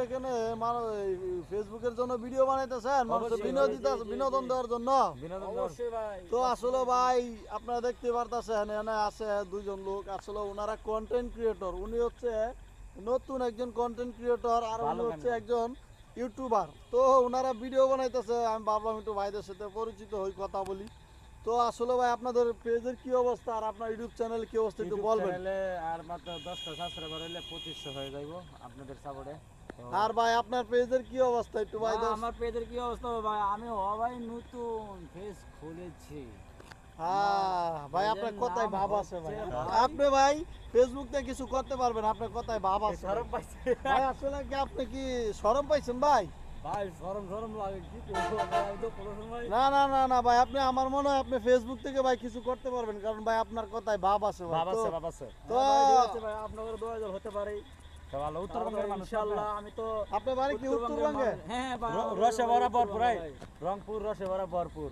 এখানে ফেসবুকের জন্য ভিডিও বানাইতেছেন মানুষ বিনোদন দেওয়ার জন্য। তো আসলে ভাই আপনারা দেখতে পারতেছেন এখানে আছে দুইজন লোক, আসলে ওনারা কন্টেন্ট ক্রিয়েটর। উনি হচ্ছে নতুন একজন কন্টেন্ট ক্রিয়েটর আর উনি হচ্ছে একজন ইউটিউবার। তো ওনারা ভিডিও বানাইতেছে, আমি ভাবলাম একটু ভাইদের সাথে পরিচিত হই, কথা বলি। তো আসলে ভাই আপনাদের পেজের কি অবস্থা আর আপনার ইউটিউব চ্যানেল কি অবস্থা একটু বলবেন। আর মাত্র 10টা সাবস্ক্রাইবার হইলে 2500 হয়ে যাইবো আপনাদের সাপোর্টে। আর ভাই আপনার পেজের কি অবস্থা একটু ভাই? আমার পেজের কি অবস্থা ভাই, আমি ভাই নতুন পেজ খুলেছি। হ্যাঁ ভাই আপনার কথায় ভাব আছে ভাই। আপনি ভাই ফেসবুক থেকে কিছু করতে পারবেন, আপনার কথায় ভাব আছে। শরম পাইছে ভাই আসলে কি আপনি কি শরম পাইছেন ভাই? ভাই শরম লাগে কি করব ভাই, তো কোনো সময় না না না না ভাই, আপনি আমার মনে হয় আপনি ফেসবুক থেকে ভাই কিছু করতে পারবেন, কারণ ভাই আপনার কথায় ভাব আছে ভাই। ভাব আছে তো ঠিক আছে ভাই, আপনাদের দোয়া হতে পারে। ভালো উত্তরবঙ্গের মানুষ ইনশাআল্লাহ। আমি তো আপনার বাড়ি কি উত্তরবঙ্গে? হ্যাঁ ভাই, রসে ভরা ভরপুর, রংপুর রসে ভরা ভরপুর।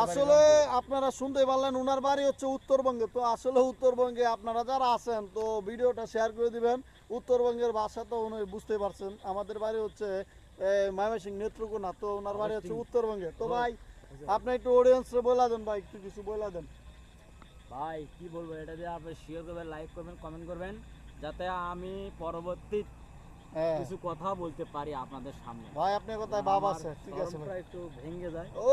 আসলে আপনারা শুনতে পারলেন ওনার বাড়ি হচ্ছে উত্তরবঙ্গে। তো আসলে উত্তরবঙ্গে আপনারা যারা আছেন তো ভিডিওটা শেয়ার করে দিবেন। উত্তরবঙ্গের ভাষা তো উনি বুঝতে পারছেন। আমাদের বাড়ি হচ্ছে ময়মনসিংহ নেত্রকোনা, তো ওনার বাড়ি হচ্ছে উত্তরবঙ্গে। তো ভাই আপনি একটু অডিয়েন্সরে বলে দেন ভাই, একটু কিছু বলে দেন ভাই। কি বলবো, এটা দিয়ে আপনি শেয়ার করবেন, লাইক করবেন, কমেন্ট করবেন, যাতে আমি পরবর্তী কিছু কথা বলতে পারি আপনাদের সামনে। ভাই আপনার কথায় ভাব আছে, ঠিক আছে ভাই। একটু ভেঙে যায় ও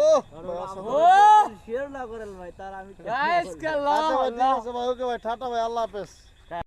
শেয়ার না করেন ভাই, তার আমি আচ্ছা ভাই, ঠিক আছে ভাই, ওকে ভাই, টাটা ভাই, আল্লাহ হাফেজ।